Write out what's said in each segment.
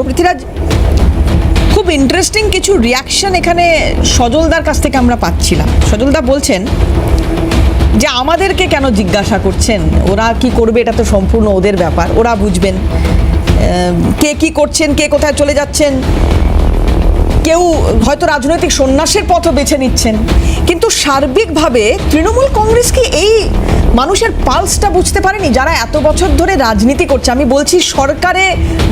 পৃথ্বীরাজ, খুব ইন্টারেস্টিং কিছু রিয়াকশন এখানে সজলদার কাছ থেকে আমরা পাচ্ছিলাম। সজলদা বলছেন যে আমাদেরকে কেন জিজ্ঞাসা করছেন, ওরা কি করবে এটা তো সম্পূর্ণ ওদের ব্যাপার, ওরা বুঝবেন কে কি করছেন, কে কোথায় চলে যাচ্ছেন, কেউ হয়তো রাজনৈতিক সন্ন্যাসের পথও বেছে নিচ্ছেন। কিন্তু সার্বিকভাবে তৃণমূল কংগ্রেস কি এই মানুষের পালসটা বুঝতে পারেনি যারা এত বছর ধরে রাজনীতি করছে? আমি বলছি সরকারে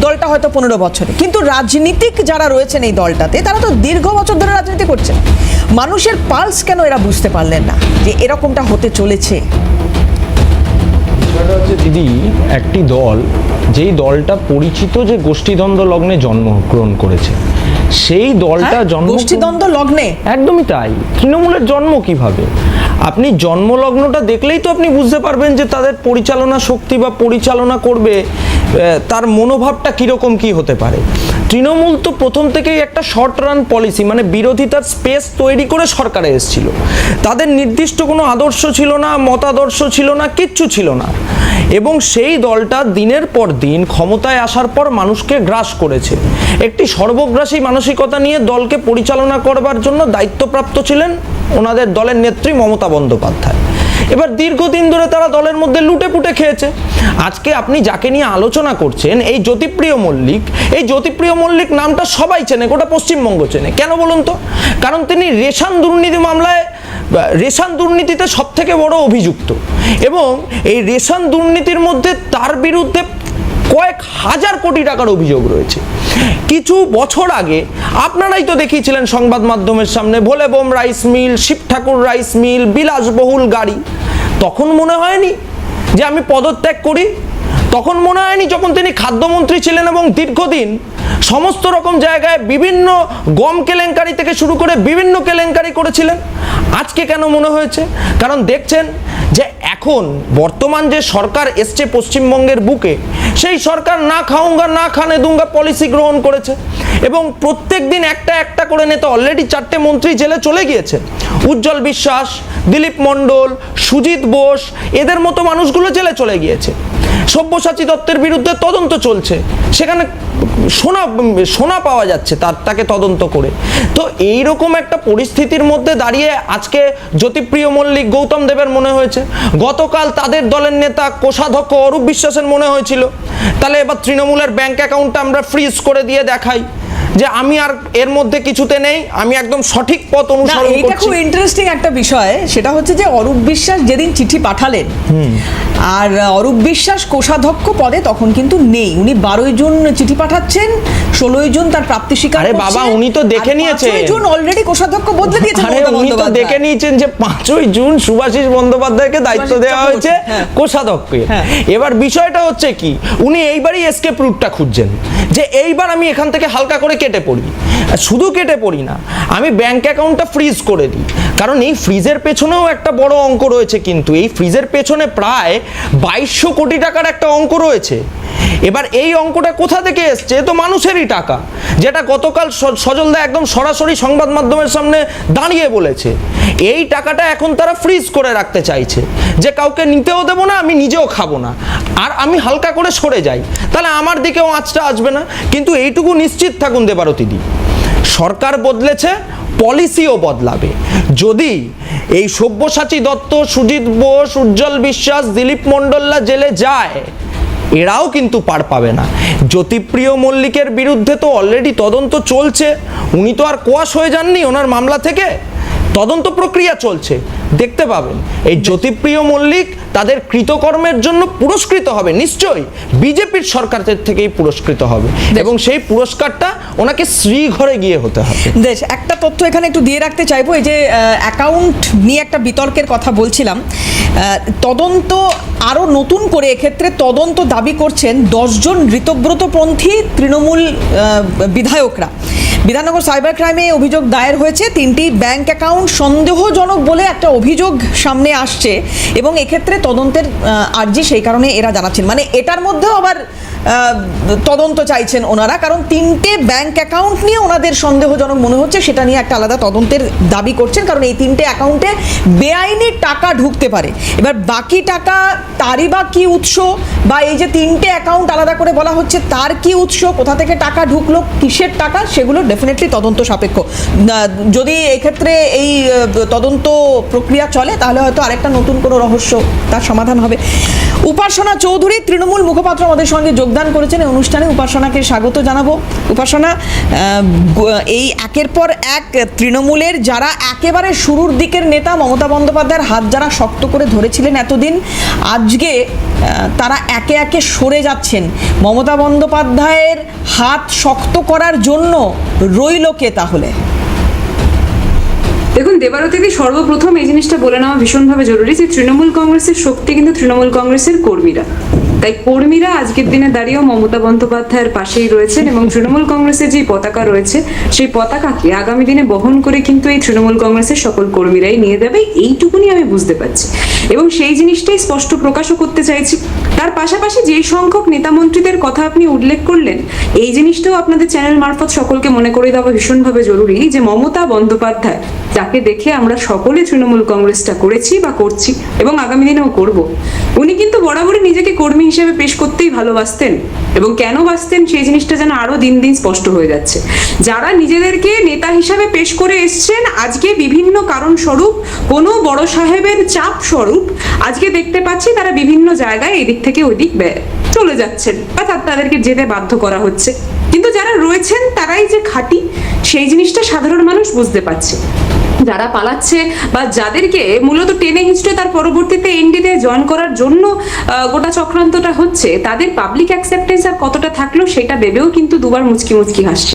দলটা হয়তো 15 বছরে, কিন্তু রাজনীতিক যারা রয়েছেন এই দলটাতে তারা তো দীর্ঘ বছর ধরে রাজনীতি করছেন। মানুষের পালস কেন এরা বুঝতে পারলেন না যে এরকমটা হতে চলেছে? দিদি, একটি দল, যেই দলটা পরিচিত যে গোষ্ঠীদ্বন্দ্ব লগ্নে জন্মগ্রহণ করেছে, সেই দলটা গোষ্ঠীদ্বন্দ্ব লগ্নে, একদমই তাই। তৃণমূলের জন্ম কিভাবে? আপনি জন্মলগ্নটা দেখলেই তো আপনি বুঝতে পারবেন যে তাদের পরিচালনা শক্তি বা পরিচালনা করবে তার মনোভাবটা কীরকম কি হতে পারে। তৃণমূল তো প্রথম থেকেই একটা শর্ট রান পলিসি, মানে বিরোধিতার স্পেস তৈরি করে সরকারে এসেছিল। তাদের নির্দিষ্ট কোনো আদর্শ ছিল না, মতাদর্শ ছিল না, কিচ্ছু ছিল না। এবং সেই দলটা দিনের পর দিন ক্ষমতায় আসার পর মানুষকে গ্রাস করেছে। একটি সর্বগ্রাসী মানসিকতা নিয়ে দলকে পরিচালনা করবার জন্য দায়িত্বপ্রাপ্ত ছিলেন ওনাদের দলের নেত্রী মমতা বন্দ্যোপাধ্যায়। এবার দীর্ঘদিন ধরে তারা দলের মধ্যে লুটে পুটে খেয়েছে। আজকে আপনি যাকে নিয়ে আলোচনা করছেন, এই জ্যোতিপ্রিয় মল্লিক, এই জ্যোতিপ্রিয় মল্লিক নামটা সবাই চেনে, গোটা পশ্চিমবঙ্গ চেনে। কেন বলুন তো? কারণ তিনি রেশন দুর্নীতি মামলায়, রেশন দুর্নীতিতে সব থেকে বড় অভিযুক্ত। এবং এই রেশন দুর্নীতির মধ্যে তার বিরুদ্ধে কয়েক হাজার কোটি টাকার অভিযোগ রয়েছে। কিছু বছর আগে আপনারাই তো দেখিয়েছিলেন সংবাদ মাধ্যমের সামনে, ভোলে বোম রাইস মিল, শিব ঠাকুর রাইস মিল, বিলাসবহুল গাড়ি। তখন মনে হয়নি যে আমি পদত্যাগ করি? তখন মনে হয়নি যখন তিনি খাদ্যমন্ত্রী ছিলেন এবং দীর্ঘদিন সমস্ত রকম জায়গায় বিভিন্ন গম কেলেঙ্কারি থেকে শুরু করে বিভিন্ন কেলেঙ্কারি করেছিলেন? আজকে কেন মনে হয়েছে? কারণ দেখছেন যে এখন বর্তমান যে সরকার এসছে পশ্চিমবঙ্গের বুকে, সেই সরকার না খাউঙ্গা না খানে দুঙ্গা পলিসি গ্রহণ করেছে। এবং প্রত্যেক দিন একটা একটা করে নেতা, অলরেডি 4টে মন্ত্রী জেলে চলে গিয়েছে। উজ্জ্বল বিশ্বাস, দিলীপ মণ্ডল, সুজিত বোস, এদের মতো মানুষগুলো জেলে চলে গিয়েছে। সব্যসাচী দত্তের বিরুদ্ধে তদন্ত চলছে, সেখানে সোনা পাওয়া যাচ্ছে তাকে তদন্ত করে। তো এইরকম একটা পরিস্থিতির মধ্যে দাঁড়িয়ে আজকে জ্যোতিপ্রিয় মল্লিক, গৌতম দেবের মনে হয়েছে, গতকাল তাদের দলের নেতা কোষাধ্যক্ষ অরূপ বিশ্বাসের মনে হয়েছিল তাহলে এবার তৃণমূলের ব্যাংক অ্যাকাউন্টটা আমরা ফ্রিজ করে দিয়ে দেখাই যে আমি আর এর মধ্যে কিছুতে নেই, আমি একদম সঠিক পথ অনুসরণ করছি। এটা খুব ইন্টারেস্টিং একটা বিষয়। সেটা হচ্ছে যে অরূপ বিশ্বাস যেদিন চিঠি পাঠালেন, আর অরূপ বিশ্বাস কোষাধ্যক্ষ পদে তখন কিন্তু নেই। উনি 12 জুন চিঠি পাঠাচ্ছেন, 16 জুন তার প্রাপ্তি স্বীকার করছেন। আরে বাবা, উনি তো দেখে নিয়েছেন, 5 জুন অলরেডি কোষাধ্যক্ষ বদলে দিয়েছেন। আরে উনি তো দেখে নিয়েছেন যে 5ই জুন সুভাষিস বন্দ্যোপাধ্যায়কে দায়িত্ব দেওয়া হয়েছে কোষাধ্যক্ষকে। এবার বিষয়টা হচ্ছে কি, উনি এইবারই এসকেপ রুটটা খুঁজছেন যে এইবার আমি এখান থেকে হালকা করে কেটে পড়ি। শুধু কেটে পড়ি না, আমি ব্যাংক অ্যাকাউন্টটা ফ্রিজ করে দিই। কারণ এই ফ্রিজের পেছনেও একটা বড় অঙ্ক রয়েছে, কিন্তু এই ফ্রিজের পেছনে প্রায় 2200 কোটি টাকার একটা অঙ্ক রয়েছে। এবার এই অঙ্কটা কোথা থেকে এসছে? তো মানুষেরই টাকা, যেটা গতকাল সজলদা একদম সরাসরি সংবাদ মাধ্যমের সামনে দাঁড়িয়ে বলেছে। এই টাকাটা এখন তারা ফ্রিজ করে রাখতে চাইছে, যে কাউকে নিতেও দেবো না, আমি নিজেও খাবো না, আর আমি হালকা করে সরে যাই, তাহলে আমার দিকেও আঁচটা আসবে না। কিন্তু এইটুকু নিশ্চিত থাকুন দেবারতীদি, সরকার বদলেছে, পলিসিও বদলাবে। যদি এই সব্যসাচী দত্ত, সুজিত বোস, উজ্জ্বল বিশ্বাস, দিলীপ মণ্ডলরা জেলে যায়, এরাও কিন্তু পার পাবে না। জ্যোতিপ্রিয় মল্লিকের বিরুদ্ধে তো অলরেডি তদন্ত চলছে, উনি তো আর কোয়াশ হয়ে যাননি, ওনার মামলা থেকে তদন্ত প্রক্রিয়া চলছে। দেখতে পাবেন এই জ্যোতিপ্রিয় মল্লিক তাদের কৃতকর্মের জন্য পুরস্কৃত হবে, নিশ্চয়ই বিজেপির সরকারের থেকেই পুরস্কৃত হবে, এবং সেই পুরস্কারটা ওনাকে শ্রীঘরে গিয়ে হতে হবে। দেশ একটা তথ্য এখানে একটু দিয়ে রাখতে চাইবো। এই যে অ্যাকাউন্ট নিয়ে একটা বিতর্কের কথা বলছিলাম, তদন্ত আরও নতুন করে এক্ষেত্রে তদন্ত দাবি করছেন 10 জন ঋতব্রতপন্থী তৃণমূল বিধায়করা। বিধাননগর সাইবার ক্রাইমে অভিযোগ দায়ের হয়েছে। 3টি ব্যাংক অ্যাকাউন্ট সন্দেহজনক বলে একটা অভিযোগ সামনে আসছে, এবং এক্ষেত্রে তদন্তের আর্জি সেই কারণে এরা জানাচ্ছেন। মানে এটার মধ্যেও আবার তদন্ত চাইছেন ওনারা, কারণ 3টে ব্যাংক অ্যাকাউন্ট নিয়ে ওনাদের সন্দেহজনক মনে হচ্ছে, সেটা নিয়ে একটা আলাদা তদন্তের দাবি করছেন, কারণ এই 3টে অ্যাকাউন্টে বেআইনি টাকা ঢুকতে পারে। এবার বাকি টাকা তারই বা কী উৎস, বা এই যে 3টে অ্যাকাউন্ট আলাদা করে বলা হচ্ছে তার কি উৎস, কোথা থেকে টাকা ঢুকলো, কিসের টাকা, সেগুলো ডেফিনেটলি তদন্ত সাপেক্ষ। যদি এক্ষেত্রে এই তদন্ত প্রক্রিয়া চলে তাহলে হয়তো আরেকটা নতুন কোনো রহস্য তার সমাধান হবে। উপাসনা চৌধুরী তৃণমূল মুখপাত্র আমাদের সঙ্গে যোগদান করেছেন এই অনুষ্ঠানে। উপাসনাকে স্বাগত জানাবো। উপাসনা, এই একের পর এক তৃণমূলের যারা একেবারে শুরুর দিকের নেতা মমতা বন্দ্যোপাধ্যায়ের হাত যারা শক্ত করে ধরেছিলেন এতদিন, আজকে তারা একে একে সরে যাচ্ছেন। মমতা বন্দ্যোপাধ্যায়ের হাত শক্ত করার জন্য রইল কে তাহলে? দেখুন, দেবারতীদি, সর্বপ্রথম এই জিনিসটা বলে নেওয়া ভীষণভাবে জরুরি যে তৃণমূল কংগ্রেসের শক্তি কিন্তু তৃণমূল কংগ্রেসের কর্মীরা। তাই কর্মীরা আজকের দিনে দাঁড়িয়েও মমতা বন্দ্যোপাধ্যায়ের পাশেই রয়েছেন এবং তৃণমূল কংগ্রেসের যে পতাকা রয়েছে সেই পতাকাকে আগামী দিনে বহন করে কিন্তু এই তৃণমূল কংগ্রেসের সকল কর্মীরাই নিয়ে যাবে, এইটুকুনি আমি বুঝতে পারছি এবং সেই জিনিসটাই স্পষ্ট প্রকাশও করতে চাইছি। তার পাশাপাশি যে সংখ্যক নেতামন্ত্রীদের কথা আপনি উল্লেখ করলেন, এই জিনিসটাও আপনাদের চ্যানেল মারফত সকলকে মনে করে দেওয়া ভীষণভাবে জরুরি যে মমতা বন্দ্যোপাধ্যায়, যাকে দেখে আমরা সকলে তৃণমূল কংগ্রেসটা করেছি বা করছি এবং আগামী দিনেও করব, উনি কিন্তু বরাবরই নিজেকে কর্মী হিসেবে পেশ করতেই ভালোবাসতেন এবং কেন বাসতেন সেই জিনিসটা যেন আরো দিন দিন স্পষ্ট হয়ে যাচ্ছে। যারা নিজেদেরকে নেতা হিসাবে পেশ করে এসছেন, আজকে বিভিন্ন কারণ স্বরূপ, কোনো বড় সাহেবের চাপ স্বরূপ আজকে দেখতে পাচ্ছি তারা বিভিন্ন জায়গায় এদিক থেকে ওই দিক চলে যাচ্ছেন বা তাদেরকে যেতে বাধ্য করা হচ্ছে। কিন্তু যারা রয়েছেন তারাই যে খাঁটি, সেই জিনিসটা সাধারণ মানুষ বুঝতে পারছে। যারা পালাচ্ছে বা যাদেরকে মূলত টেনে হিঁচড়ে তার পরবর্তীতে এনডিতে জয়েন করার জন্য গোটা চক্রান্তটা হচ্ছে, তাদের পাবলিক অ্যাকসেপ্টেন্স আর কতটা থাকলো সেটা ভেবেও কিন্তু দুবার মুচকি মুচকি হাসছে।